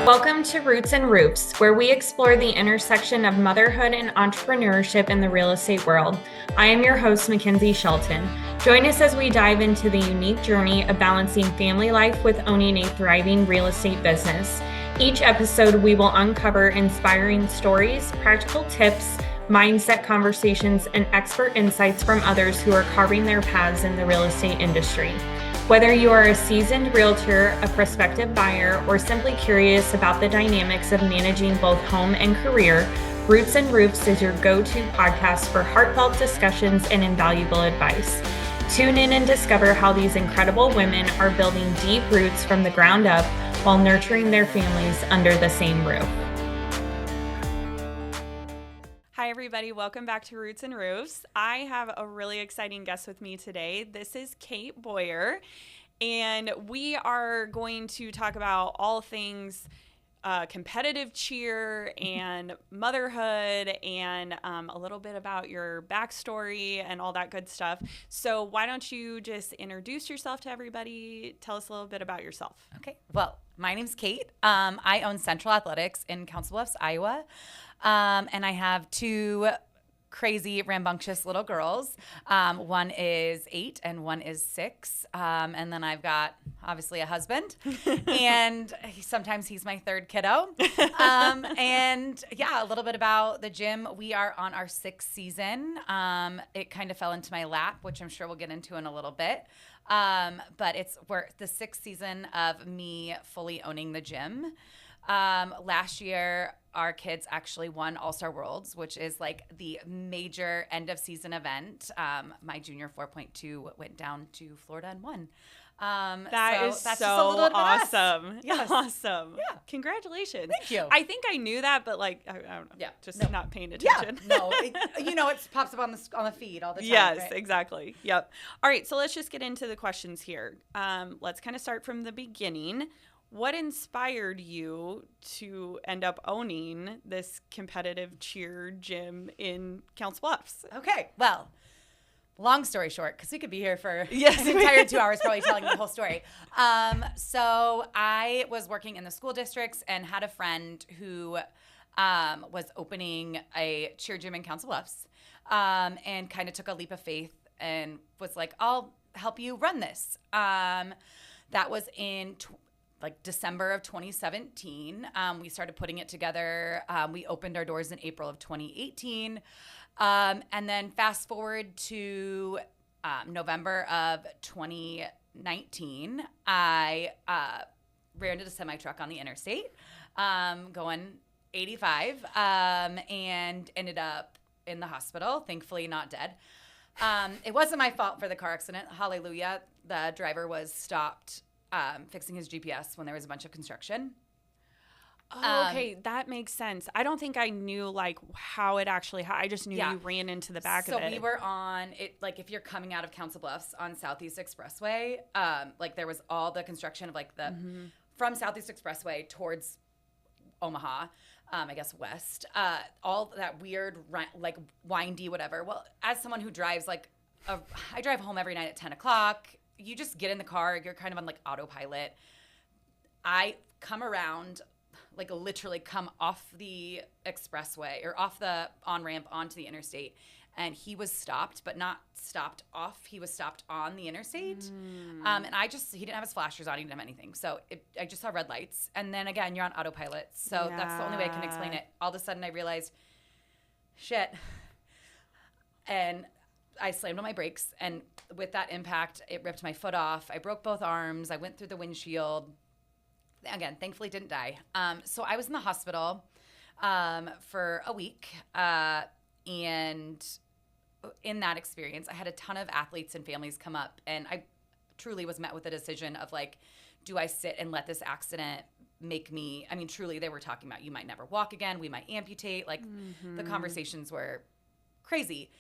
Welcome to Roots and Roofs, where we explore the intersection of motherhood and entrepreneurship in the real estate world. I am your host, Mackenzie Shelton. Join us as we dive into the unique journey of balancing family life with owning a thriving real estate business. Each episode, we will uncover inspiring stories, practical tips, mindset conversations, and expert insights from others who are carving their paths in the real estate industry. Whether you are a seasoned realtor, a prospective buyer, or simply curious about the dynamics of managing both home and career, Roots and Roofs is your go-to podcast for heartfelt discussions and invaluable advice. Tune in and discover how these incredible women are building deep roots from the ground up while nurturing their families under the same roof. Hi, everybody. Welcome back to Roots and Roofs. I have a really exciting guest with me today. This is Cait Boyer, and we are going to talk about all things competitive cheer and motherhood and a little bit about your backstory and all that good stuff. So why don't you just introduce yourself to everybody? Tell us a little bit about yourself. Okay. Well, my name's Cait. I own Central Athletics in Council Bluffs, Iowa. And I have two crazy, rambunctious little girls. One is 8 and one is 6. And then I've got, obviously, a husband. And sometimes he's my third kiddo. And yeah, a little bit about the gym. We are on our 6th season. It kind of fell into my lap, which I'm sure we'll get into in a little bit. But we're the 6th season of me fully owning the gym. Last year, our kids actually won All-Star Worlds, which is like the major end of season event. My junior 4.2 went down to Florida and won. That's just so a little bit of awesome. Yes. Awesome. Yeah. Congratulations. Thank you. I think I knew that, but like, I don't know. Yeah. Just not paying Yeah. attention. No. It pops up on the feed all the time. Yes, right? exactly. Yep. All right. So let's just get into the questions here. Let's kind of start from the beginning. What inspired you to end up owning this competitive cheer gym in Council Bluffs? Okay. Well, long story short, because we could be here for an Yes. entire 2 hours probably telling the whole story. So I was working in the school districts and had a friend who was opening a cheer gym in Council Bluffs and kind of took a leap of faith and was like, I'll help you run this. That was in December of 2017. We started putting it together. We opened our doors in April of 2018. And then fast forward to November of 2019, I ran into a semi-truck on the interstate going 85 and ended up in the hospital, thankfully not dead. It wasn't my fault for the car accident. Hallelujah. The driver was stopped fixing his GPS when there was a bunch of construction. Oh, okay, that makes sense. I don't think I knew how it actually. I just knew you ran into the back of it. So we were on it. If you're coming out of Council Bluffs on Southeast Expressway, there was all the construction of the from Southeast Expressway towards Omaha, I guess west. All that weird windy whatever. Well, as someone who drives I drive home every night at 10 o'clock. You just get in the car, you're kind of on autopilot. I come around, literally come off the expressway or off the on-ramp onto the interstate, and he was stopped, but not stopped off. He was stopped on the interstate. And he didn't have his flashers on, he didn't have anything. So I just saw red lights. And then again, you're on autopilot. So that's the only way I can explain it. All of a sudden I realized, shit. And I slammed on my brakes, and with that impact, it ripped my foot off. I broke both arms. I went through the windshield. Again, thankfully didn't die. So I was in the hospital for a week, and in that experience, I had a ton of athletes and families come up, and I truly was met with a decision of do I sit and let this accident make me, truly they were talking about you might never walk again, we might amputate, the conversations were crazy.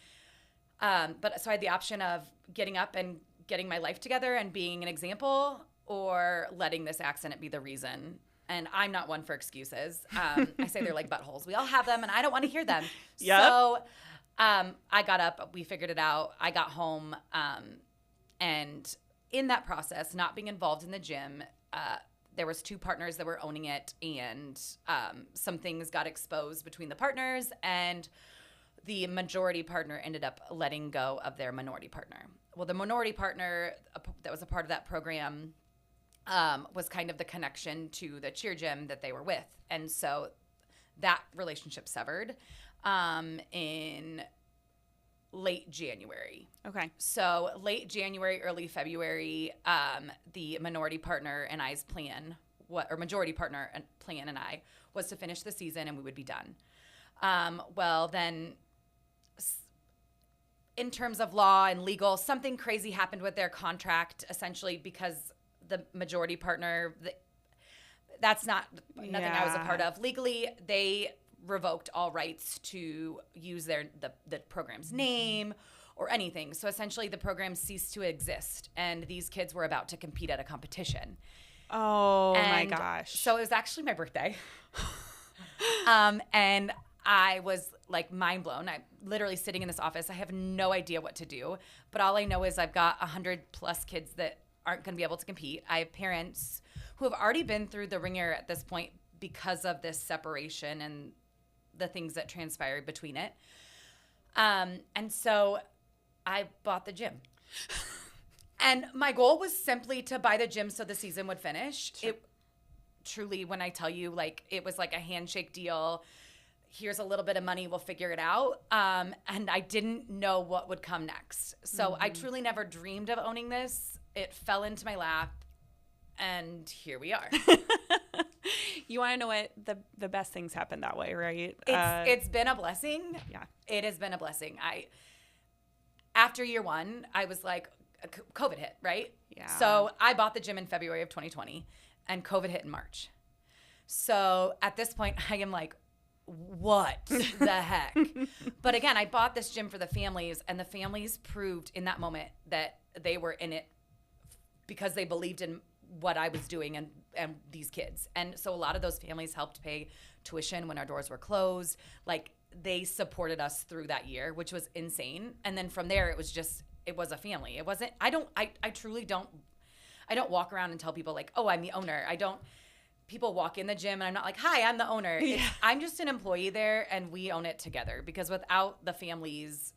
But so I had the option of getting up and getting my life together and being an example, or letting this accident be the reason. And I'm not one for excuses. I say they're like buttholes. We all have them, and I don't want to hear them. Yep. So I got up. We figured it out. I got home. And in that process, not being involved in the gym, there was 2 partners that were owning it, and some things got exposed between the partners, and the majority partner ended up letting go of their minority partner. Well, the minority partner that was a part of that program was kind of the connection to the cheer gym that they were with. And so that relationship severed in late January. Okay. So late January, early February, the minority partner and I's plan, majority partner and plan and I, was to finish the season and we would be done. Well, then in terms of law and legal, something crazy happened with their contract, essentially because the majority partner, that's nothing I was a part of. Legally, they revoked all rights to use the program's name or anything. So essentially the program ceased to exist, and these kids were about to compete at a competition. Oh my gosh. So it was actually my birthday. And I was like mind blown. I'm literally sitting in this office. I have no idea what to do, but all I know is I've got 100+ kids that aren't going to be able to compete. I have parents who have already been through the ringer at this point because of this separation and the things that transpired between it. And so I bought the gym. And my goal was simply to buy the gym so the season would finish. Sure. It truly, when I tell you, like, it was like a handshake deal. Here's a little bit of money, we'll figure it out. And I didn't know what would come next. So I truly never dreamed of owning this. It fell into my lap, and here we are. You want to know what? The best things happen that way, right? It's been a blessing. Yeah. It has been a blessing. After year 1, I was like, COVID hit, right? Yeah. So I bought the gym in February of 2020, and COVID hit in March. So at this point, I am like, what the heck? But again, I bought this gym for the families, and the families proved in that moment that they were in it because they believed in what I was doing and these kids. And so a lot of those families helped pay tuition when our doors were closed. Like, they supported us through that year, which was insane. And then from there, it was a family. It wasn't, I truly don't walk around and tell people like, oh, I'm the owner. People walk in the gym and I'm not like, hi, I'm the owner. Yeah. I'm just an employee there, and we own it together, because without the families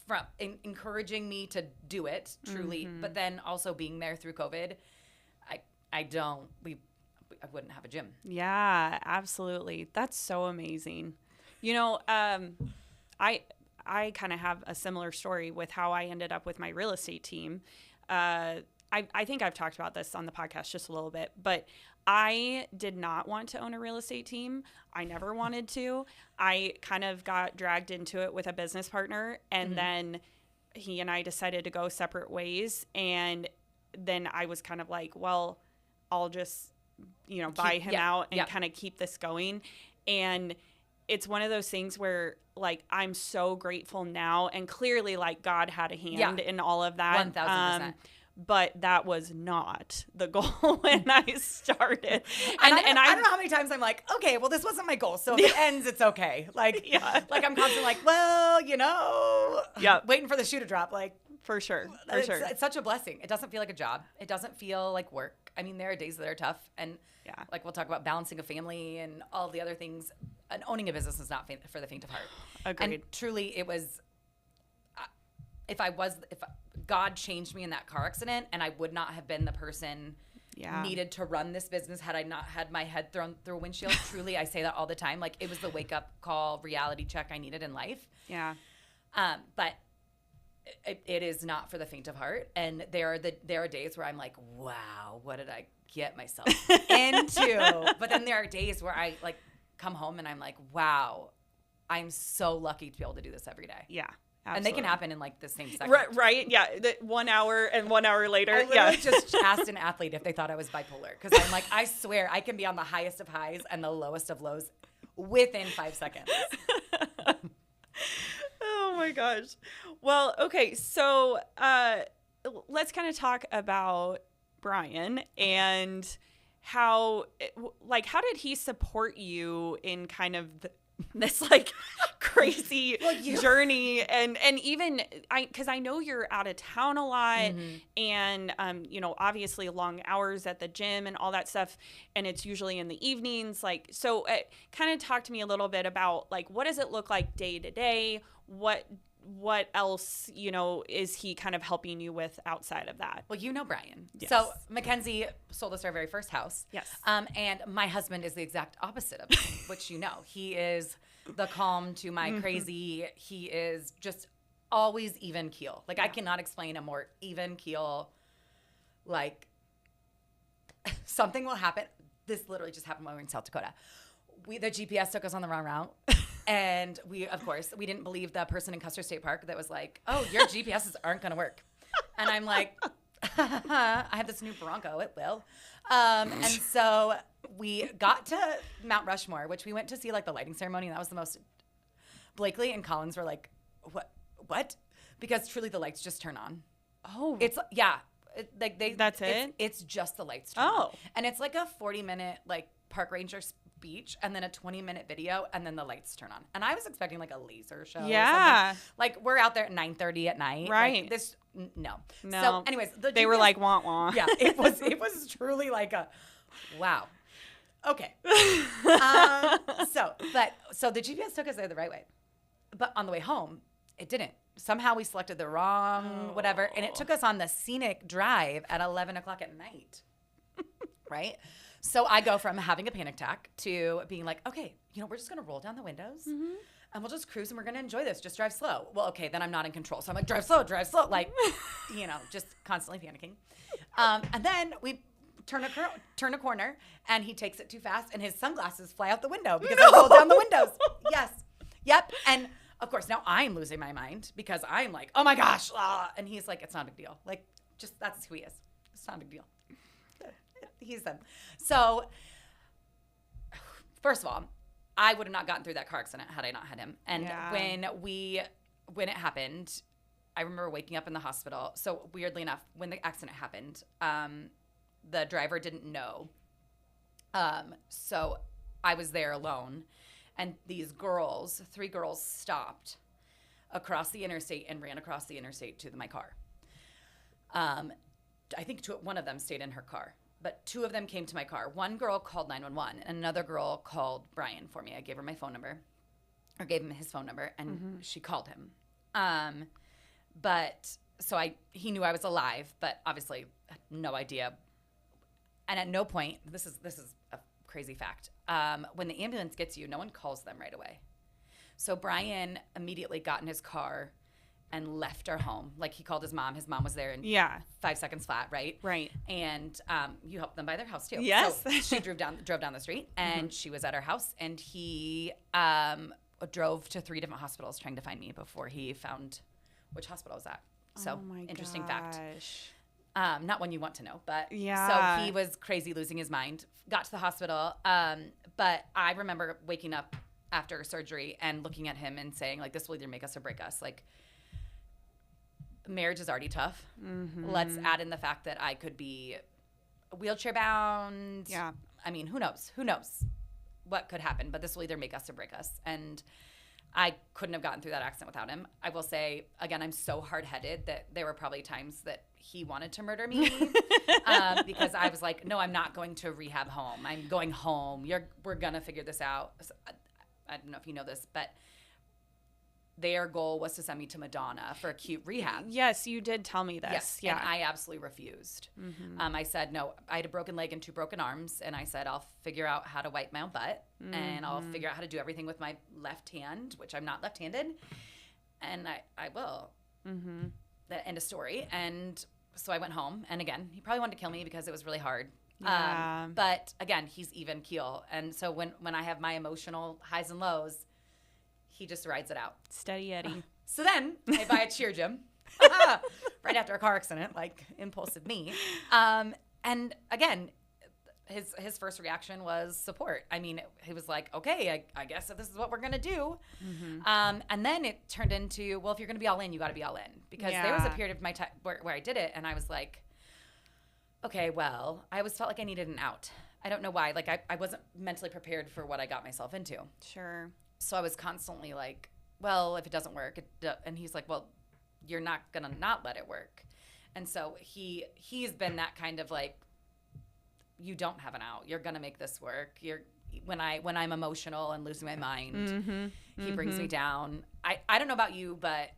from encouraging me to do it truly, but then also being there through COVID, I wouldn't have a gym. Yeah, absolutely. That's so amazing. You know, I kind of have a similar story with how I ended up with my real estate team. I think I've talked about this on the podcast just a little bit, but I did not want to own a real estate team. I never wanted to. I kind of got dragged into it with a business partner, and then he and I decided to go separate ways. And then I was kind of like, well, I'll just, buy him out and kind of keep this going. And it's one of those things where, like, I'm so grateful now, and clearly, like, God had a hand in all of that. 1,000%. But that was not the goal when I started. And I don't know how many times I'm like, okay, well, this wasn't my goal, so if it ends, it's okay. Like, like I'm constantly like, well, waiting for the shoe to drop. Like, for sure. It's such a blessing. It doesn't feel like a job. It doesn't feel like work. I mean, there are days that are tough, and like we'll talk about balancing a family and all the other things. And owning a business is not for the faint of heart. Agreed. And truly, it was. If God changed me in that car accident, and I would not have been the person needed to run this business had I not had my head thrown through a windshield. Truly, I say that all the time. Like, it was the wake up call, reality check I needed in life. Yeah. But it is not for the faint of heart. And there are days where I'm like, wow, what did I get myself into? But then there are days where I like come home and I'm like, wow, I'm so lucky to be able to do this every day. Yeah. Absolutely. And they can happen in like the same second. Right. Yeah. 1 hour and 1 hour later. I literally just asked an athlete if they thought I was bipolar. Because I'm like, I swear I can be on the highest of highs and the lowest of lows within 5 seconds. Oh my gosh. Well, okay. So let's kind of talk about Brian and how did he support you in kind of this like crazy journey. And even because I know you're out of town a lot and, obviously long hours at the gym and all that stuff. And it's usually in the evenings. Like, so kind of talk to me a little bit about like, what does it look like day to day? What else, is he kind of helping you with outside of that? Well, Brian. Yes. So Mackenzie sold us our very first house. Yes. And my husband is the exact opposite of me, which he is the calm to my crazy. He is just always even keel. Like, I cannot explain a more even keel. Like, something will happen. This literally just happened when we were in South Dakota. The GPS took us on the wrong route. And we didn't believe the person in Custer State Park that was like, oh, your GPSs aren't going to work. And I'm like, I have this new Bronco. It will. And so we got to Mount Rushmore, which we went to see like the lighting ceremony. And that was the most, Blakely and Collins were like, what? Because truly the lights just turn on. Oh, That's it? It's just the lights turn on. And it's like a 40-minute like park ranger speech and then a 20-minute video and then the lights turn on. And I was expecting like a laser show. Yeah. Or something. Like, we're out there at 9:30 at night. Right. Like, no. So anyways, they were like, wah, wah. Yeah. It was truly like a, wow. Okay. So the GPS took us there the right way. But on the way home, it didn't. Somehow we selected the wrong whatever. And it took us on the scenic drive at 11 o'clock at night. Right? So I go from having a panic attack to being like, okay, we're just going to roll down the windows and we'll just cruise and we're going to enjoy this. Just drive slow. Well, okay, then I'm not in control. So I'm like, drive slow. Like, just constantly panicking. And then we turn a corner and he takes it too fast and his sunglasses fly out the window because I rolled down the windows. Yes. Yep. And of course, now I'm losing my mind because I'm like, oh my gosh. And he's like, it's not a big deal. Like, just that's who he is. It's not a big deal. He's them. So, first of all, I would have not gotten through that car accident had I not had him. And when it happened, I remember waking up in the hospital. So weirdly enough, when the accident happened, the driver didn't know. So I was there alone, and these girls, 3 girls, stopped across the interstate and ran across the interstate to my car. I think one of them stayed in her car. But 2 of them came to my car. One girl called 911, and another girl called Brian for me. I gave her my phone number, or gave him his phone number, and she called him. He knew I was alive, but obviously had no idea. And at no point, this is a crazy fact. When the ambulance gets you, no one calls them right away. So Brian immediately got in his car and left our home. Like, he called his mom. His mom was there in 5 seconds flat, right? Right. And you helped them buy their house too. Yes. So she drove down the street, and she was at our house, and he drove to 3 different hospitals trying to find me before he found which hospital I was at. So, interesting fact. Not one you want to know, but so he was crazy, losing his mind. Got to the hospital, but I remember waking up after surgery and looking at him and saying, like, this will either make us or break us. Like, marriage is already tough. Let's add in the fact that I could be wheelchair bound. Yeah. I mean, who knows what could happen, but this will either make us or break us. And I couldn't have gotten through that accident without him. I will say, again, I'm so hard-headed that there were probably times that he wanted to murder me because I was like, no, I'm not going to rehab home. I'm going home. We're going to figure this out. So, I don't know if you know this, but their goal was to send me to Madonna for acute rehab. Yes, you did tell me this. Yes, yeah. And I absolutely refused. I said, no, I had a broken leg and 2 broken arms, and I said, I'll figure out how to wipe my own butt, and I'll figure out how to do everything with my left hand, which I'm not left-handed, and I will. That end of story. And so I went home, and again, he probably wanted to kill me because it was really hard. Yeah. But again, he's even keel, and so when I have my emotional highs and lows, he just rides it out. Steady Eddie. So then I buy a cheer gym right after a car accident, like impulsive me. And again, his first reaction was support. I mean, he was like, okay, I guess this is what we're going to do. And then it turned into, well, if you're going to be all in, you got to be all in. Because there was a period of my time where I did it, and I was like, okay, well, I always felt like I needed an out. I don't know why. Like, I wasn't mentally prepared for what I got myself into. Sure. So I was constantly like, well, if it doesn't work, and he's like, well, you're not gonna not let it work. And so he's been that kind of like, you don't have an out. You're gonna make this work. When I'm emotional and losing my mind, he brings me down. I don't know about you, but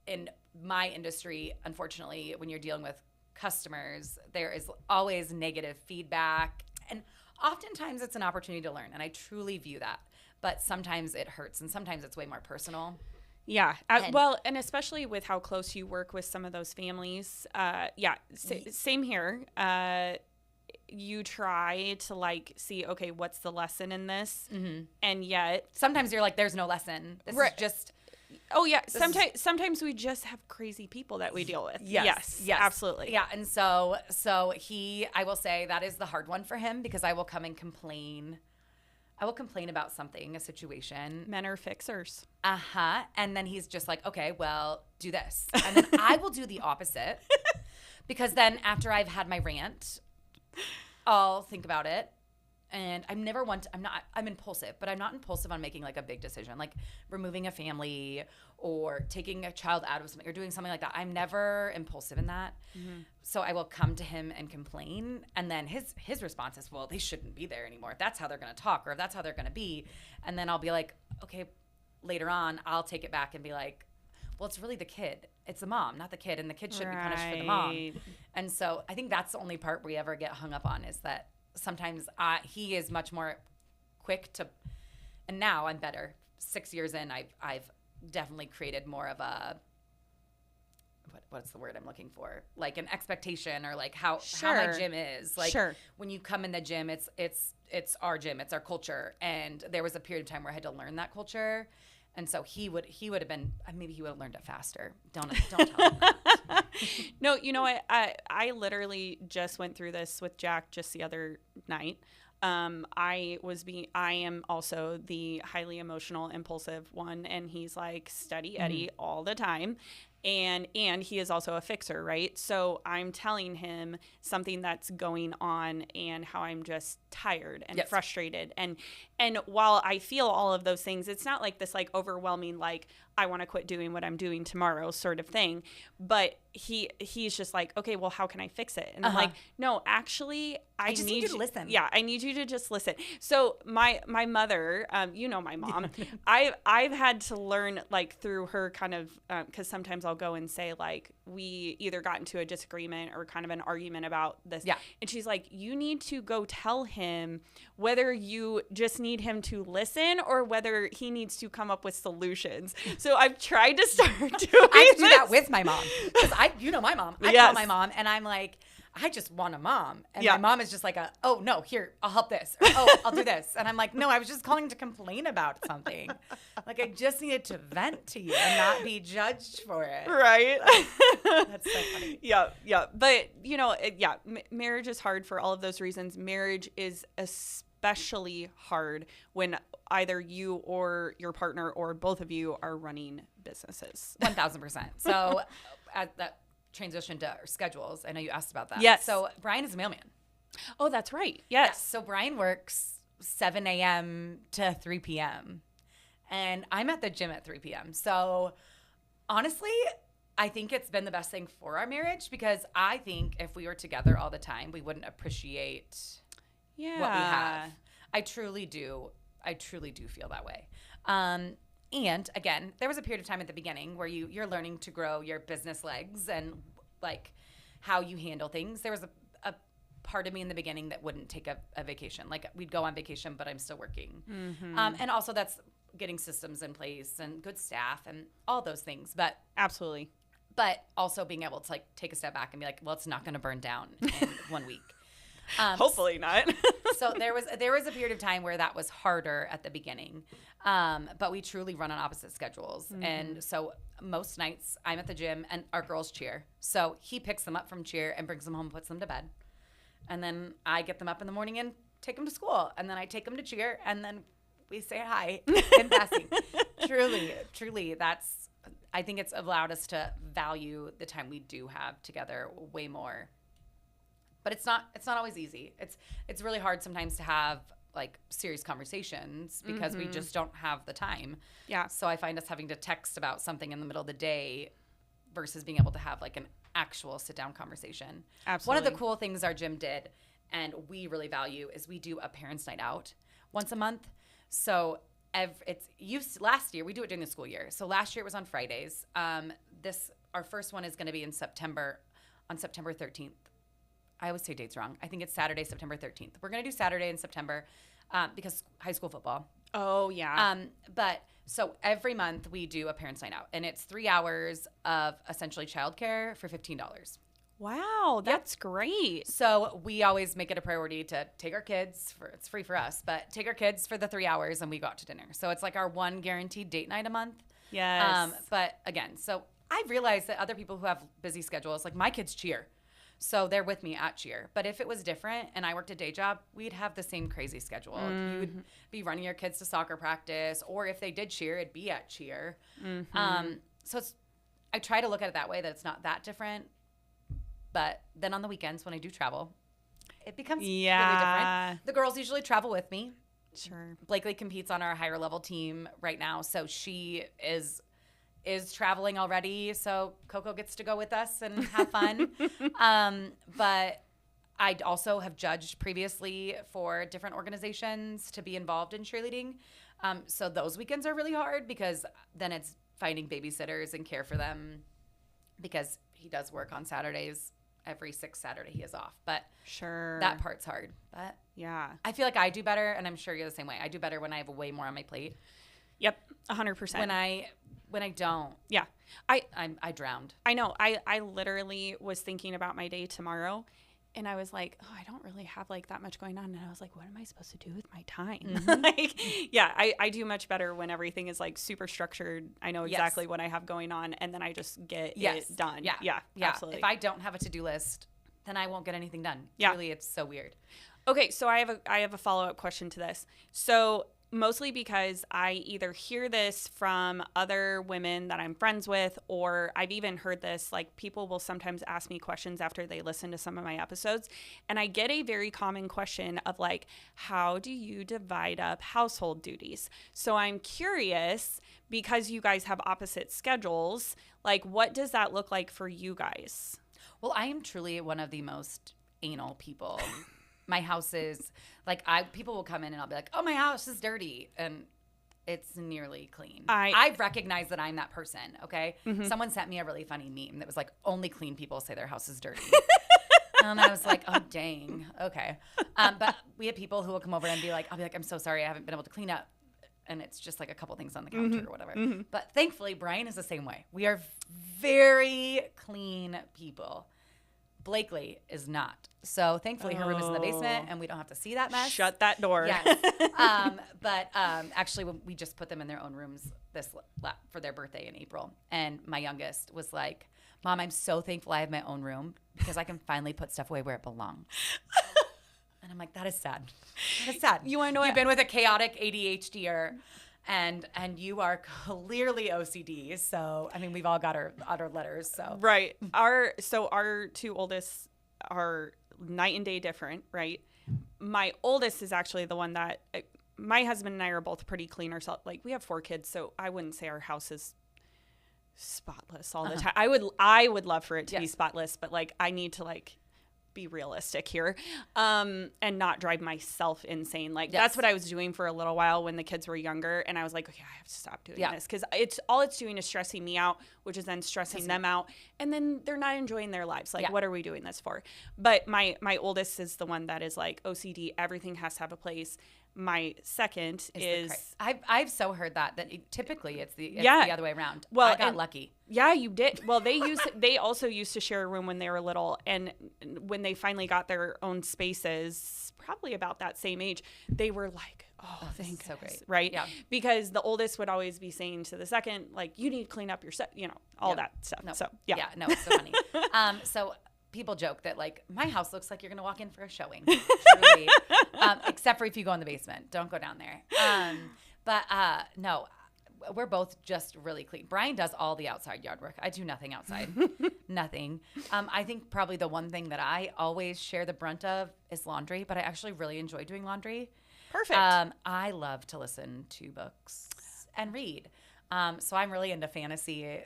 in my industry, unfortunately, when you're dealing with customers, there is always negative feedback, and oftentimes it's an opportunity to learn, and I truly view that. But sometimes it hurts, and sometimes it's way more personal. Yeah. And especially with how close you work with some of those families. Same here. You try to like see, okay, what's the lesson in this? And yet Sometimes you're like, there's no lesson. This is just... Oh, yeah. Sometimes we just have crazy people that we deal with. Yes. Absolutely. Yeah. And so I will say that is the hard one for him, because I will come and complain. I will complain about something, a situation. Men are fixers. And then he's just like, okay, well, do this. And then I will do the opposite, because then after I've had my rant, I'll think about it. And I'm impulsive, but I'm not impulsive on making like a big decision, like removing a family or taking a child out of something or doing something like that. I'm never impulsive in that. So I will come to him and complain. And then his response is, well, they shouldn't be there anymore. If that's how they're going to talk, or if that's how they're going to be. And then I'll be like, okay, later on, I'll take it back and be like, well, it's really the kid. It's the mom, not the kid. And the kid should be punished for the mom. And so I think that's the only part we ever get hung up on, is that sometimes he is much more quick to, and now I'm better. 6 years in, I've definitely created more of a, what's the word I'm looking for? Like an expectation, or like how my gym is. Like when you come in the gym, it's our gym, it's our culture. And there was a period of time where I had to learn that culture. And so he would have been, maybe he would have learned it faster. Don't tell him that. No, you know what? I literally just went through this with Jack just the other night. I am also the highly emotional, impulsive one, and he's like steady Eddie all the time. And he is also a fixer, right? So I'm telling him something that's going on and how I'm just tired and frustrated. And while I feel all of those things, it's not like this like overwhelming, like I want to quit doing what I'm doing tomorrow sort of thing. But he's just like, okay, well, how can I fix it? And I'm like, no, actually, I just need you to listen. Yeah, I need you to just listen. So my mother, my mom, I've had to learn like through her kind of, because sometimes I'll go and say like, we either got into a disagreement or kind of an argument about this. Yeah. And she's like, you need to go tell him whether you just need him to listen or whether he needs to come up with solutions. So I've tried to start doing I do that with my mom, because my mom. I call my mom and I'm like, I just want a mom. And my mom is just like, oh, no, here, I'll help this. Or, oh, I'll do this. And I'm like, no, I was just calling to complain about something. Like, I just needed to vent to you and not be judged for it. Right. That's so funny. Yeah. But, marriage is hard for all of those reasons. Marriage is especially hard when either you or your partner or both of you are running businesses. 1,000%. So at that transition to our schedules, I know you asked about that. Yes. So Brian is a mailman. Oh, that's right. Yes. So Brian works 7 a.m. to 3 p.m. and I'm at the gym at 3 p.m. So honestly, I think it's been the best thing for our marriage, because I think if we were together all the time, we wouldn't appreciate what we have. I truly do feel that way. And again, there was a period of time at the beginning where you're learning to grow your business legs and like how you handle things. There was a part of me in the beginning that wouldn't take a vacation. Like we'd go on vacation, but I'm still working. And also that's getting systems in place and good staff and all those things. But absolutely. But also being able to like take a step back and be like, well, it's not going to burn down in 1 week. Hopefully not. So there was a period of time where that was harder at the beginning, but we truly run on opposite schedules. And so most nights I'm at the gym and our girls cheer. So he picks them up from cheer and brings them home, puts them to bed. And then I get them up in the morning and take them to school. And then I take them to cheer and then we say hi in passing. Truly, I think it's allowed us to value the time we do have together way more. But it's not always easy. It's really hard sometimes to have like serious conversations because we just don't have the time. Yeah. So I find us having to text about something in the middle of the day versus being able to have like an actual sit down conversation. Absolutely. One of the cool things our gym did and we really value is we do a parents' night out once a month. So last year we do it during the school year. So last year it was on Fridays. Our first one is going to be on September 13th. I always say dates wrong. I think it's Saturday, September 13th. We're going to do Saturday in September because high school football. Oh, yeah. But so every month we do a parents' night out, and it's 3 hours of essentially childcare for $15. Wow, that's great. So we always make it a priority to take our kids it's free for us, but take our kids for the 3 hours and we go out to dinner. So it's like our one guaranteed date night a month. Yes. But again, so I've realized that other people who have busy schedules, like my kids cheer. So they're with me at cheer. But if it was different and I worked a day job, we'd have the same crazy schedule. You would be running your kids to soccer practice, or if they did cheer, it'd be at cheer. So I try to look at it that way, that it's not that different. But then on the weekends when I do travel, it becomes really different. The girls usually travel with me. Sure. Blakely competes on our higher level team right now, so she is traveling already. So Coco gets to go with us and have fun. But I also have judged previously for different organizations to be involved in cheerleading. So those weekends are really hard because then it's finding babysitters and care for them because he does work on Saturdays. Every 6th Saturday he is off. But sure, that part's hard. But yeah, I feel like I do better, and I'm sure you're the same way. I do better when I have way more on my plate. Yep, 100%. When I don't, yeah, I drowned. I know. I literally was thinking about my day tomorrow, and I was like, oh, I don't really have like that much going on. And I was like, what am I supposed to do with my time? I do much better when everything is like super structured. I know exactly what I have going on, and then I just get it done. Yeah, absolutely. If I don't have a to-do list, then I won't get anything done. Yeah. Really, it's so weird. Okay, so I have a follow-up question to this. So mostly because I either hear this from other women that I'm friends with, or I've even heard this, like people will sometimes ask me questions after they listen to some of my episodes. And I get a very common question of like, how do you divide up household duties? So I'm curious, because you guys have opposite schedules, like what does that look like for you guys? Well, I am truly one of the most anal people. My house is like people will come in and I'll be like, oh, my house is dirty. And it's nearly clean. I've recognized that I'm that person. Okay. Someone sent me a really funny meme that was like, only clean people say their house is dirty. And I was like, oh, dang. Okay. But we have people who will come over and I'll be like, I'm so sorry. I haven't been able to clean up. And it's just like a couple things on the counter or whatever. But thankfully, Brian is the same way. We are very clean people. Blakely is not. So thankfully her room is in the basement and we don't have to see that mess. Shut that door. Yes. But actually we just put them in their own rooms for their birthday in April. And my youngest was like, Mom, I'm so thankful I have my own room because I can finally put stuff away where it belongs. And I'm like, that is sad. That is sad. You want to know You've been with a chaotic ADHDer and you are clearly OCD. So, I mean, we've all got our letters. So right. Our two oldest are night and day different, right? My oldest is actually the one that my husband and I are both pretty clean ourselves. Like we have 4 kids, so I wouldn't say our house is spotless all the time. I would love for it to be spotless, but like I need to like be realistic here and not drive myself insane. Like that's what I was doing for a little while when the kids were younger, and I was like, okay, I have to stop doing this because it's doing is stressing me out, which is then stressing them out, and then they're not enjoying their lives. Like what are we doing this for? But my oldest is the one that is like OCD. Everything has to have a place. My second is I've so heard that typically it's the other way around. Well, I got lucky. Yeah, you did. Well, they also used to share a room when they were little, and when they finally got their own spaces, probably about that same age, they were like, oh thank goodness, so great, right? Yeah. Because the oldest would always be saying to the second, like, you need to clean up your set, all that stuff. No. So no, it's so funny. So people joke that like my house looks like you're gonna walk in for a showing, truly, except for if you go in the basement. Don't go down there. But no, we're both just really clean. Brian does all the outside yard work. I do nothing outside, nothing. I think probably the one thing that I always share the brunt of is laundry, but I actually really enjoy doing laundry Perfect. I love to listen to books and read. So I'm really into fantasy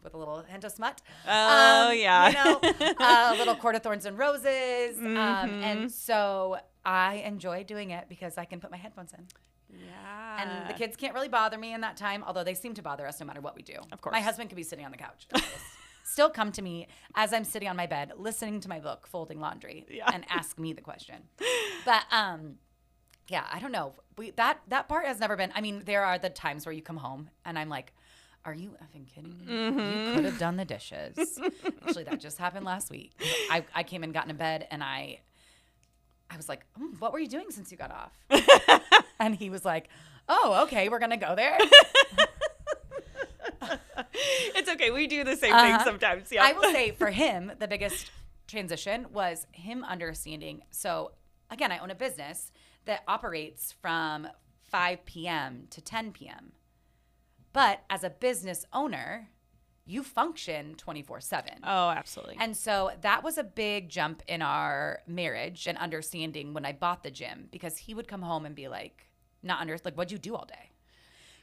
with a little hint of smut. Yeah. A little Court of Thorns and Roses. And so I enjoy doing it because I can put my headphones in. Yeah. And the kids can't really bother me in that time, although they seem to bother us no matter what we do. Of course. My husband could be sitting on the couch. Still come to me as I'm sitting on my bed, listening to my book, folding laundry, and ask me the question. But yeah, I don't know. That part has never been. I mean, there are the times where you come home and I'm like, are you effing kidding me? You could have done the dishes. Actually, that just happened last week. I came and got in bed and I was like, what were you doing since you got off? And he was like, oh, okay, we're going to go there. It's okay. We do the same thing sometimes. Yeah. I will say for him, the biggest transition was him understanding. So again, I own a business that operates from 5 p.m. to 10 p.m. But as a business owner, you function 24/7. Oh, absolutely. And so that was a big jump in our marriage and understanding when I bought the gym, because he would come home and be like, what'd you do all day?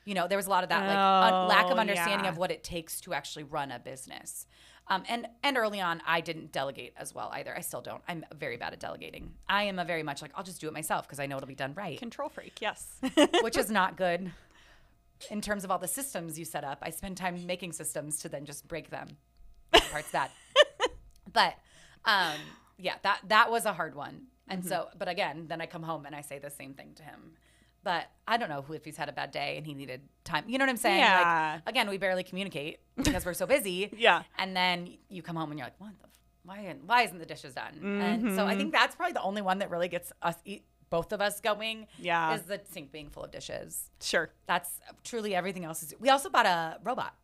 You know, there was a lot of that lack of understanding of what it takes to actually run a business. And early on, I didn't delegate as well either. I still don't. I'm very bad at delegating. I am a very much like, I'll just do it myself because I know it'll be done right. Control freak, yes. Which is not good in terms of all the systems you set up. I spend time making systems to then just break them. That part's that. But yeah, that was a hard one. And so, but again, then I come home and I say the same thing to him. But I don't know if he's had a bad day and he needed time. You know what I'm saying? Yeah. Like, again, we barely communicate because we're so busy. Yeah. And then you come home and you're like, why isn't the dishes done? And so I think that's probably the only one that really gets us, both of us going. Yeah. Is the sink being full of dishes. Sure. That's truly everything else. We also bought a robot.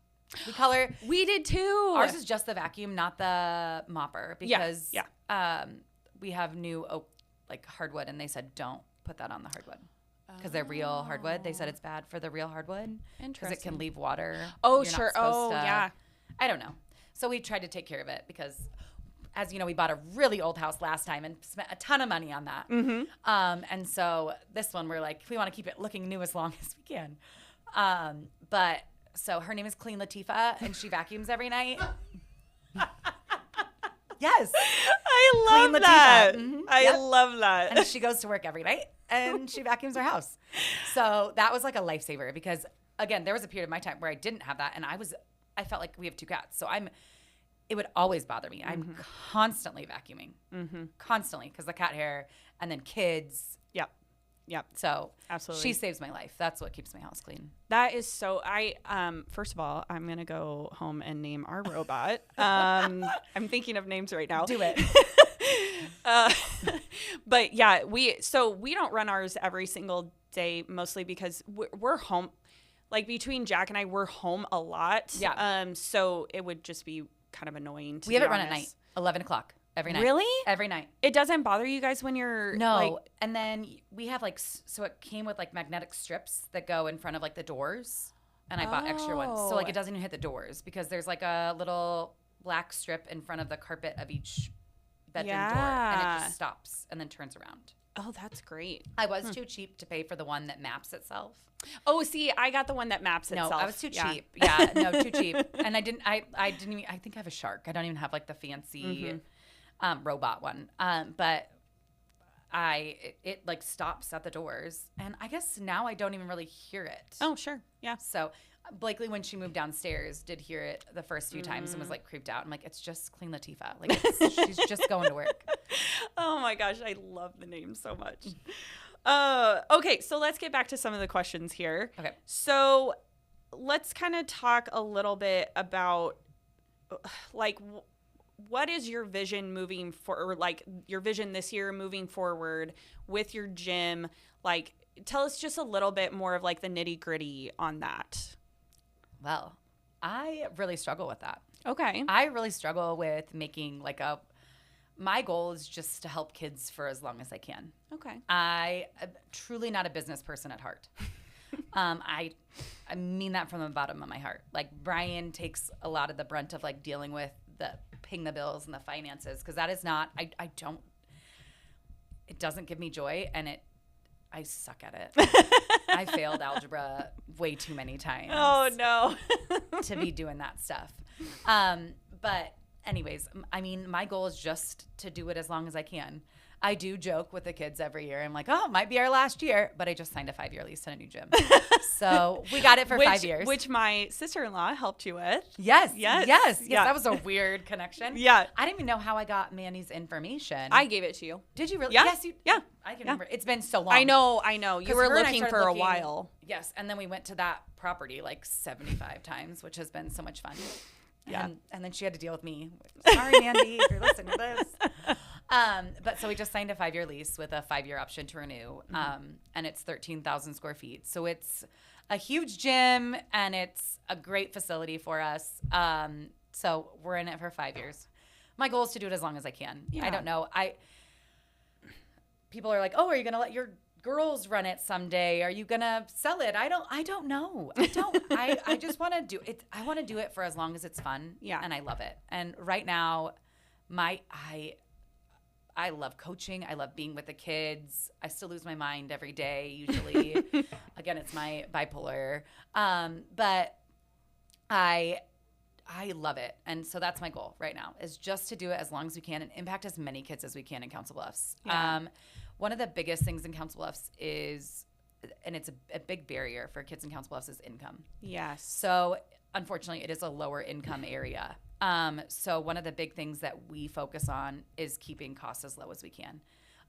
We did too. Ours is just the vacuum, not the mopper, because we have new oak, like hardwood, and they said don't put that on the hardwood. Because they're real hardwood. They said it's bad for the real hardwood. Because it can leave water. Oh, sure. Yeah. I don't know. So we tried to take care of it because, as you know, we bought a really old house last time and spent a ton of money on that. And so this one, we're like, we want to keep it looking new as long as we can. But so her name is Clean Latifah, and she vacuums every night. Yes. I love that. I love that. And she goes to work every night and she vacuums her house. So that was like a lifesaver because, again, there was a period of my time where I didn't have that. And I felt like we have 2 cats. So it would always bother me. I'm constantly vacuuming. Constantly, because the cat hair and then kids. Yep. So absolutely, she saves my life. That's what keeps my house clean. That is so. First of all, I'm gonna go home and name our robot. I'm thinking of names right now. Do it. But yeah, we don't run ours every single day, mostly because we're home. Like between Jack and I, we're home a lot. Yeah. So it would just be kind of annoying to. We have it run at night, 11 o'clock. Every night. Really? Every night. It doesn't bother you guys when you're No. And then we have so it came with like magnetic strips that go in front of like the doors. And I bought extra ones. So like it doesn't even hit the doors because there's like a little black strip in front of the carpet of each bedroom door. And it just stops and then turns around. Oh, that's great. I was too cheap to pay for the one that maps itself. Oh, see, I got the one that maps itself. No, I was too cheap. Yeah, no, too cheap. And I didn't even, I think I have a Shark. I don't even have like the fancy robot one. But it like stops at the doors. And I guess now I don't even really hear it. Oh, sure. Yeah. So Blakely, when she moved downstairs, did hear it the first few times and was like creeped out. I'm like, it's just Clean Latifah. Like she's just going to work. Oh my gosh, I love the name so much. Okay, so let's get back to some of the questions here. Okay. So let's kind of talk a little bit about like what is your vision moving for, or like your vision this year moving forward with your gym? Like, tell us just a little bit more of like the nitty gritty on that. Well, I really struggle with that. Okay. I really struggle with making like my goal is just to help kids for as long as I can. Okay. I am truly not a business person at heart. I mean that from the bottom of my heart. Like Brian takes a lot of the brunt of like dealing with paying the bills and the finances, because that is not, it doesn't give me joy, and I suck at it. I failed algebra way too many times. Oh, no. to be doing that stuff. But anyways, I mean, my goal is just to do it as long as I can. I do joke with the kids every year. I'm like, oh, it might be our last year, but I just signed a 5-year lease in a new gym. So we got it for 5 years. Which my sister-in-law helped you with. Yes. Yeah. That was a weird connection. Yeah. I didn't even know how I got Manny's information. I gave it to you. Did you really? Yeah. Yes. Yeah. I can remember. It's been so long. I know. You were looking for a while. Yes. And then we went to that property like 75 times, which has been so much fun. Yeah. And then she had to deal with me. Sorry, Mandy, if you're listening to this. But so we just signed a 5-year lease with a 5-year option to renew. And it's 13,000 square feet. So it's a huge gym and it's a great facility for us. So we're in it for 5 years. My goal is to do it as long as I can. Yeah. I don't know. People are like, oh, are you going to let your girls run it someday? Are you going to sell it? I don't know. I just want to do it. I want to do it for as long as it's fun. Yeah. And I love it. And right now, I love coaching. I love being with the kids. I still lose my mind every day, usually. Again, it's my bipolar. But I love it. And so that's my goal right now, is just to do it as long as we can and impact as many kids as we can in Council Bluffs. Yeah. One of the biggest things in Council Bluffs is, and it's a big barrier for kids in Council Bluffs, is income. Yes. So unfortunately, it is a lower income area. So one of the big things that we focus on is keeping costs as low as we can.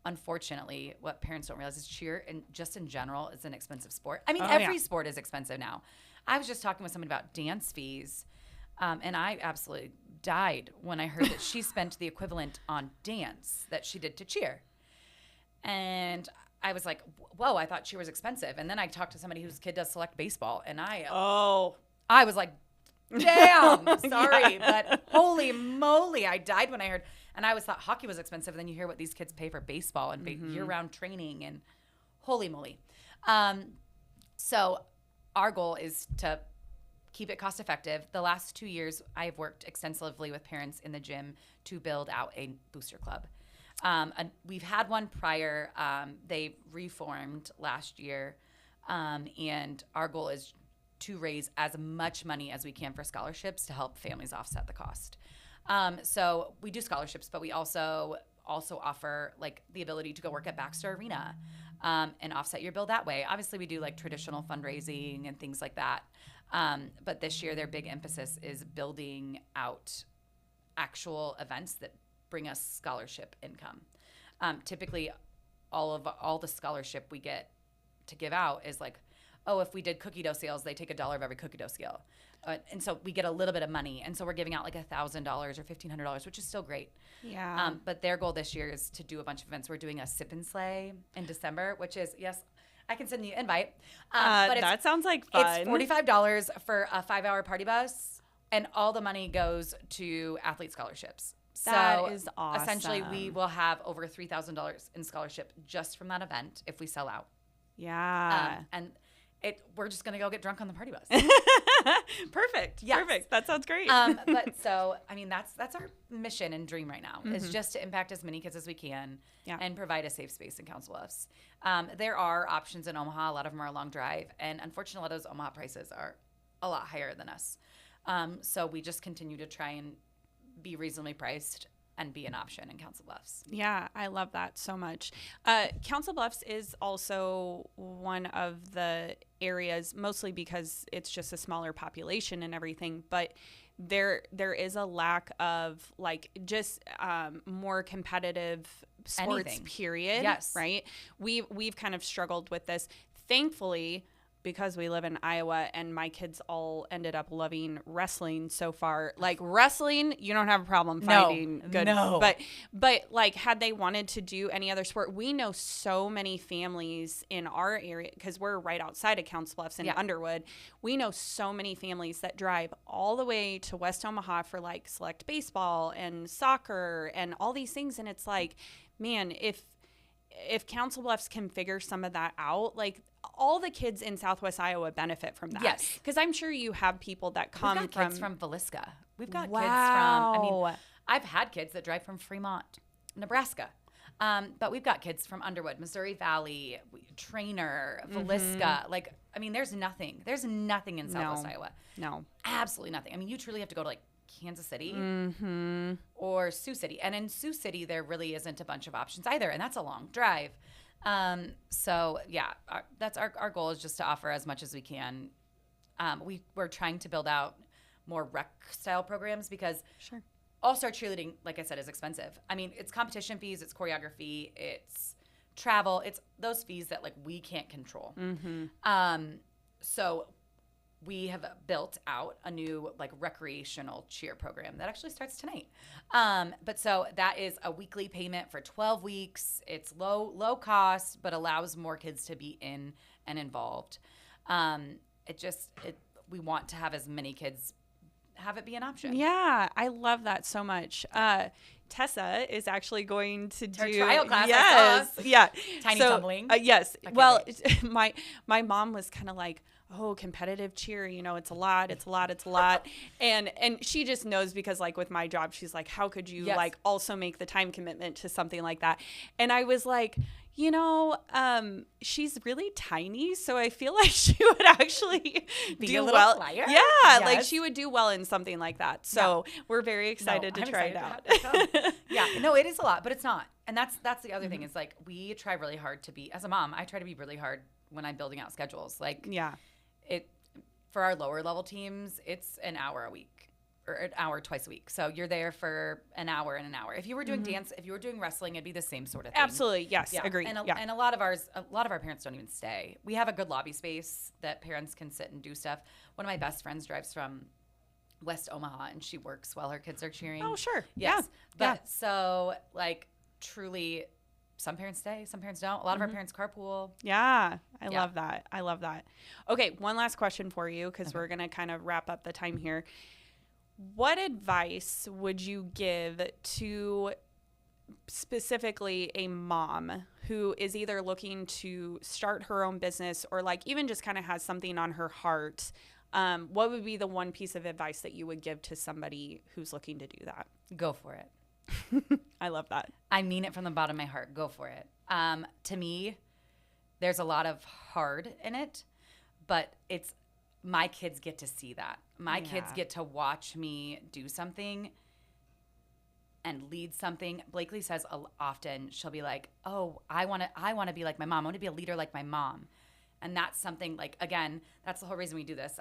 Unfortunately, what parents don't realize is cheer, and just in general, is an expensive sport. I mean, every sport is expensive now. I was just talking with somebody about dance fees, and I absolutely died when I heard that she spent the equivalent on dance that she did to cheer. And I was like, whoa, I thought cheer was expensive. And then I talked to somebody whose kid does select baseball, and I was like, damn, sorry, but holy moly, I died when I heard. And I always thought hockey was expensive. And then you hear what these kids pay for baseball and year-round training, and holy moly. So our goal is to keep it cost-effective. The last 2 years, I've worked extensively with parents in the gym to build out a booster club. And we've had one prior. They reformed last year, and our goal is to raise as much money as we can for scholarships to help families offset the cost. So we do scholarships, but we also offer like the ability to go work at Baxter Arena and offset your bill that way. Obviously, we do like traditional fundraising and things like that. But this year, their big emphasis is building out actual events that bring us scholarship income. Typically, all the scholarship we get to give out is like, oh, if we did cookie dough sales, they take $1 of every cookie dough sale. And so we get a little bit of money. And so we're giving out like $1,000 or $1,500, which is still great. Yeah. But their goal this year is to do a bunch of events. We're doing a sip and slay in December, which is, yes, I can send you an invite. But that sounds like fun. It's $45 for a 5-hour party bus, and all the money goes to athlete scholarships. That is awesome. Essentially, we will have over $3,000 in scholarship just from that event if we sell out. Yeah. And we're just going to go get drunk on the party bus. Perfect. Yes. Perfect. That sounds great. But so, I mean, that's our mission and dream right now, is just to impact as many kids as we can and provide a safe space in Council Bluffs. There are options in Omaha. A lot of them are a long drive. And unfortunately, a lot of those Omaha prices are a lot higher than us. So we just continue to try and be reasonably priced and be an option in Council Bluffs. Yeah, I love that so much. Council Bluffs is also one of the areas, mostly because it's just a smaller population and everything, but there is a lack of like just more competitive sports, period. Yes. Right? We've kind of struggled with this. Thankfully, because we live in Iowa and my kids all ended up loving wrestling so far. Like wrestling, you don't have a problem finding good. No. But like had they wanted to do any other sport, we know so many families in our area, because we're right outside of Council Bluffs in Underwood. We know so many families that drive all the way to West Omaha for like select baseball and soccer and all these things. And it's like, man, if Council Bluffs can figure some of that out, like all the kids in Southwest Iowa benefit from that. Yes. Because I'm sure you have people that come We've got kids from Villisca. We've got Wow. kids from, I've had kids that drive from Fremont, Nebraska. But we've got kids from Underwood, Missouri Valley, Trainer, Villisca. Like, I mean, there's nothing in Southwest Iowa. No. Absolutely nothing. I mean, you truly have to go to like Kansas City or Sioux City. And in Sioux City, there really isn't a bunch of options either. And that's a long drive. So yeah, that's our goal is just to offer as much as we can. We're trying to build out more rec style programs because all-star cheerleading, like I said, is expensive. I mean, it's competition fees, it's choreography, it's travel, it's those fees that like we can't control. So we have built out a new like recreational cheer program that actually starts tonight. But so that is a weekly payment for 12 weeks. It's low cost, but allows more kids to be in and involved. We want to have as many kids have it be an option. Yeah, I love that so much. Tessa is actually going to do her trial class. Yes, yeah, tiny tumbling. Yes. Well, my mom was kind of like, oh, competitive cheer, you know, it's a lot. and she just knows because like with my job, she's like, how could you like also make the time commitment to something like that? And I was like, you know, she's really tiny, so I feel like she would actually do well. Flyer. Yeah, yes. Like she would do well in something like that. So we're very excited to try it out. Yeah, no, it is a lot, but it's not. And that's the other thing is like we try really hard to be, as a mom, I try to be really hard when I'm building out schedules. Like for our lower level teams, it's an hour a week. Or an hour twice a week. So you're there for an hour and an hour. If you were doing dance, if you were doing wrestling, it'd be the same sort of thing. Absolutely. Yes. Yeah. Agreed. And a lot of our parents don't even stay. We have a good lobby space that parents can sit and do stuff. One of my best friends drives from West Omaha and she works while her kids are cheering. Oh, sure. Yes. Yeah. But so like truly some parents stay, some parents don't. A lot of our parents carpool. Yeah. I love that. Okay. One last question for you because we're going to kind of wrap up the time here. What advice would you give to specifically a mom who is either looking to start her own business or like even just kind of has something on her heart? What would be the one piece of advice that you would give to somebody who's looking to do that? Go for it. I love that. I mean it from the bottom of my heart. Go for it. To me, there's a lot of hard in it, but it's my kids get to see that. My kids get to watch me do something and lead something. Blakely says often, she'll be like, oh, I want to be like my mom. I want to be a leader like my mom. And that's something like, again, that's the whole reason we do this.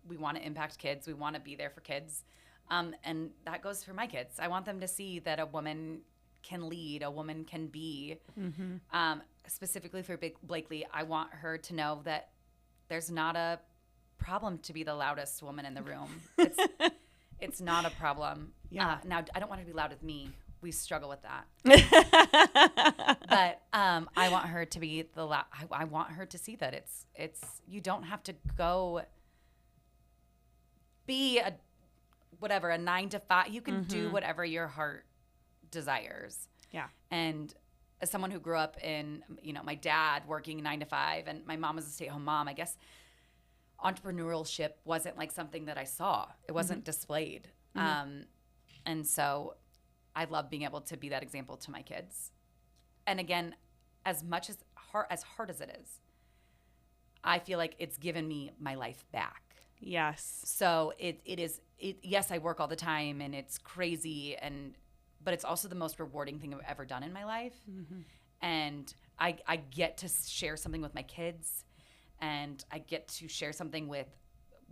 We want to impact kids. We want to be there for kids. And that goes for my kids. I want them to see that a woman can lead, a woman can be. Specifically for Blakely, I want her to know that there's not a problem to be the loudest woman in the room. It's not a problem. Yeah. Now I don't want her to be loud with me. We struggle with that. But I want her to be I want her to see that it's you don't have to go be a 9 to 5. You can do whatever your heart desires. Yeah. And as someone who grew up in, my dad working 9 to 5 and my mom was a stay-at-home mom, I guess entrepreneurship wasn't like something that I saw. It wasn't displayed. And so I love being able to be that example to my kids. And again, as hard as it is, I feel like it's given me my life back. Yes. So yes, I work all the time and it's crazy but it's also the most rewarding thing I've ever done in my life. And I get to share something with my kids. And I get to share something with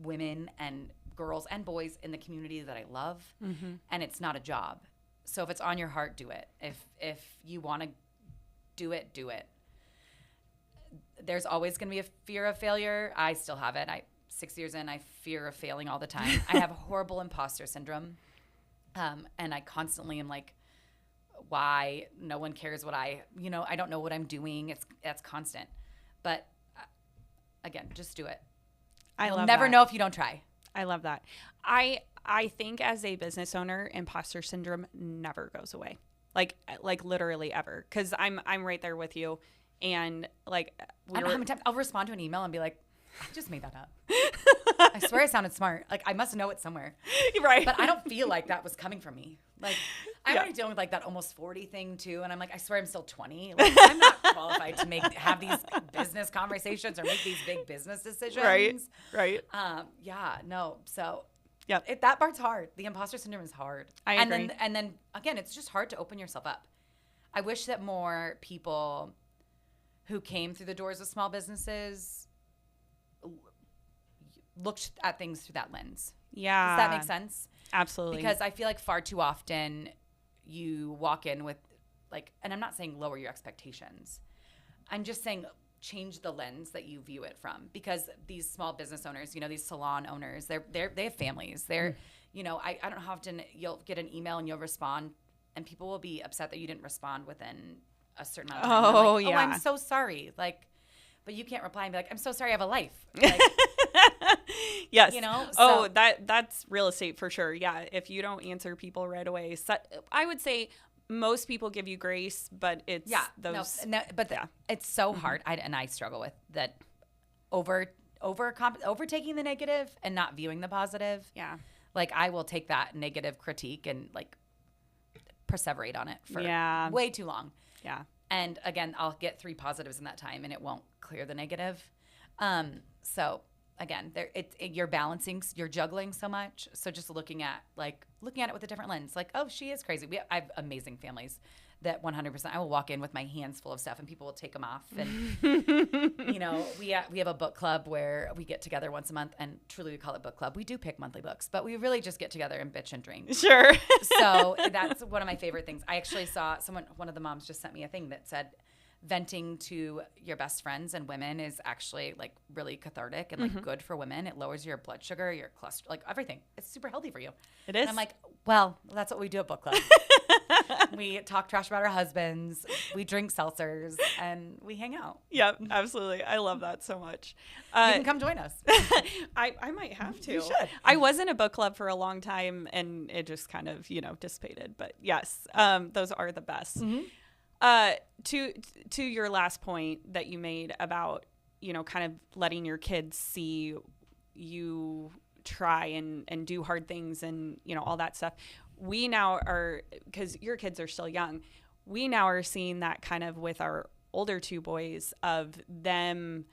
women and girls and boys in the community that I love. And it's not a job. So if it's on your heart, do it. If you want to do it, do it. There's always going to be a fear of failure. I still have it. 6 years in, I fear of failing all the time. I have horrible imposter syndrome. And I constantly am like, why? No one cares what I don't know what I'm doing. That's constant. But again, just do it. You'll never know if you don't try. I love that. I think as a business owner, imposter syndrome never goes away. Like literally ever. Because I'm right there with you. And like I don't know how many times I'll respond to an email and be like, I just made that up. I swear I sounded smart. Like I must know it somewhere. Right. But I don't feel like that was coming from me. Like, I'm already dealing with like that almost 40 thing too. And I'm like, I swear I'm still 20. Like, I'm not qualified to have these business conversations or make these big business decisions. Right. Yeah, no. So Yep. that part's hard. The imposter syndrome is hard. I agree. And then again, it's just hard to open yourself up. I wish that more people who came through the doors of small businesses looked at things through that lens. Yeah. Does that make sense? Absolutely. Because I feel like far too often you walk in with like, and I'm not saying lower your expectations. I'm just saying change the lens that you view it from, because these small business owners, these salon owners, they have families. They're, I don't know how often you'll get an email and you'll respond and people will be upset that you didn't respond within a certain amount of time. Oh, like, yeah. I'm so sorry. Like, but you can't reply and be like, I'm so sorry, I have a life. Like, yes. So, that's real estate for sure. Yeah. If you don't answer people right away, I would say most people give you grace, but it's it's so hard. I struggle with that overtaking the negative and not viewing the positive. Yeah. Like, I will take that negative critique and like perseverate on it for way too long. Yeah. And again, I'll get 3 positives in that time and it won't clear the negative. So again, you're balancing, you're juggling so much. So just looking at it with a different lens, like, oh, she is crazy. I have amazing families that 100%, I will walk in with my hands full of stuff and people will take them off. And, we have a book club where we get together once a month, and truly we call it book club. We do pick monthly books, but we really just get together and bitch and drink. Sure. So that's one of my favorite things. I actually saw one of the moms just sent me a thing that said, venting to your best friends and women is actually like really cathartic and like good for women. It lowers your blood sugar, your cholesterol, like everything. It's super healthy for you. It is. And I'm like, well, that's what we do at book club. We talk trash about our husbands, we drink seltzers, and we hang out. Yep, absolutely. I love that so much. You can come join us. I might have to. You should. I was in a book club for a long time, and it just kind of, dissipated. But yes, those are the best. Mm-hmm. To your last point that you made about, kind of letting your kids see you try and do hard things and, all that stuff. We now are, because your kids are still young, we now are seeing that kind of with our older 2 boys of them,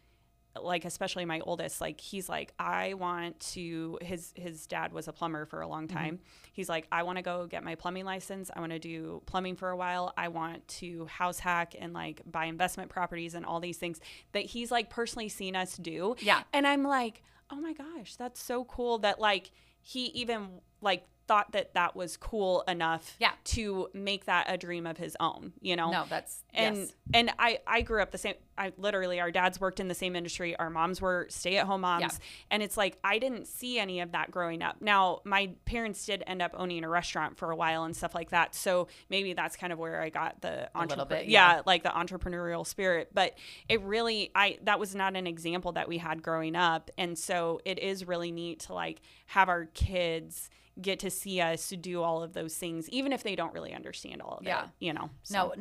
like, especially my oldest, like, he's like, I want to, his dad was a plumber for a long time. Mm-hmm. He's like, I want to go get my plumbing license. I want to do plumbing for a while. I want to house hack and like buy investment properties and all these things that he's like personally seen us do. Yeah. And I'm like, oh my gosh, that's so cool that like he even like thought that was cool enough to make that a dream of his own, No, that's, and I grew up the same. Our dads worked in the same industry. Our moms were stay-at-home moms. Yeah. And it's like, I didn't see any of that growing up. Now, my parents did end up owning a restaurant for a while and stuff like that. So maybe that's kind of where I got the like the entrepreneurial spirit. But it really, that was not an example that we had growing up. And so it is really neat to like have our kids get to see us do all of those things, even if they don't really understand all of it, So.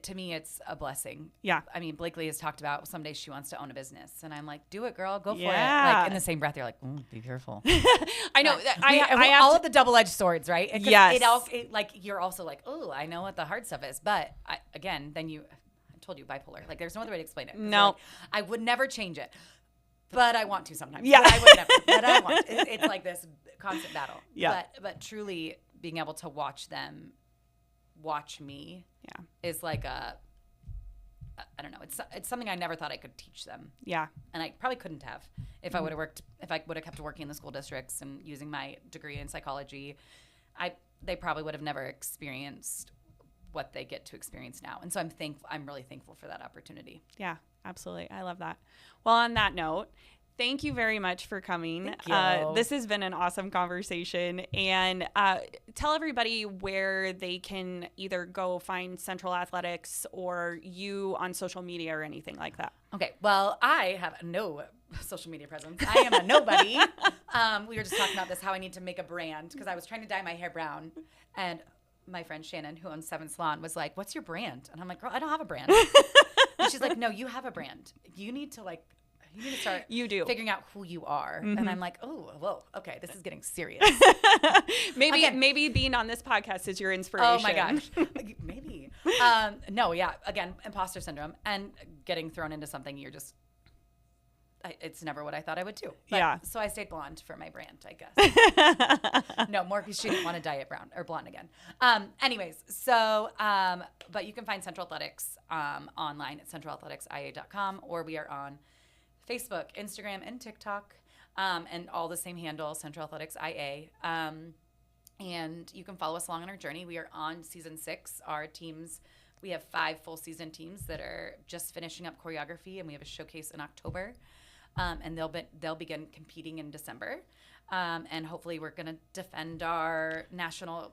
To me, it's a blessing. Yeah. I mean, Blakely has talked about someday she wants to own a business. And I'm like, do it, girl. Go for it. Like, in the same breath, you're like, be careful. I know. I all of the double-edged swords, right? Yes. Like, you're also like, oh, I know what the hard stuff is. But, I told you, bipolar. Like, there's no other way to explain it. No. Like, I would never change it. But I want to sometimes. Yeah. But I would never. But I want. It's like this constant battle. Yeah. But truly being able to watch them watch me is like I don't know. It's something I never thought I could teach them. Yeah. And I probably couldn't have if I would have kept working in the school districts and using my degree in psychology. They probably would have never experienced what they get to experience now. And so I'm really thankful for that opportunity. Yeah, absolutely. I love that. Well, on that note, thank you very much for coming. Thank you. This has been an awesome conversation. And tell everybody where they can either go find Central Athletics or you on social media or anything like that. Okay. Well, I have no social media presence. I am a nobody. We were just talking about this, how I need to make a brand, because I was trying to dye my hair brown. And my friend Shannon, who owns 7 Salon, was like, what's your brand? And I'm like, girl, I don't have a brand. And she's like, no, you have a brand. You need to You need to start You do. figuring out who you are. And I'm like, oh, whoa, okay, this is getting serious. Maybe being on this podcast is your inspiration. Oh my gosh. Maybe. No, yeah. Again, imposter syndrome and getting thrown into something you're just, it's never what I thought I would do. But, Yeah. So I stayed blonde for my brand, I guess. No, more because she didn't want to dye it brown or blonde again. Anyways, so, but you can find Central Athletics online at centralathleticsia.com, or we are on Facebook, Instagram, and TikTok, and all the same handle, Central Athletics IA. And you can follow us along on our journey. We are on season 6. Our teams, we have 5 full season teams that are just finishing up choreography, and we have a showcase in October. And they'll begin competing in December. And hopefully we're going to defend our national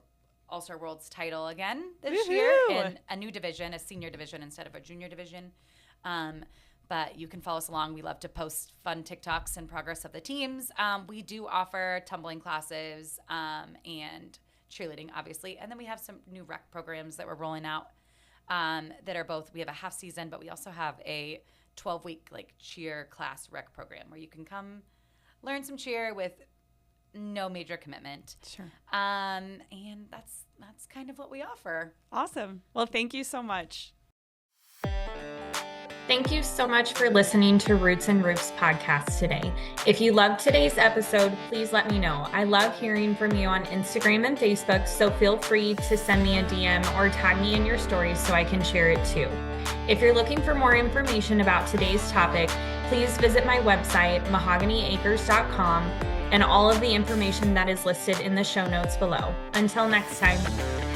All-Star Worlds title again this year in a new division, a senior division instead of a junior division. But you can follow us along. We love to post fun TikToks and progress of the teams. We do offer tumbling classes and cheerleading, obviously. And then we have some new rec programs that we're rolling out that are both, we have a half season, but we also have a 12-week like cheer class rec program where you can come learn some cheer with no major commitment. Sure. And that's kind of what we offer. Awesome. Well, thank you so much. Thank you so much for listening to Roots and Roofs podcast today. If you loved today's episode, please let me know. I love hearing from you on Instagram and Facebook, so feel free to send me a DM or tag me in your stories so I can share it too. If you're looking for more information about today's topic, please visit my website, mahoganyacres.com, and all of the information that is listed in the show notes below. Until next time.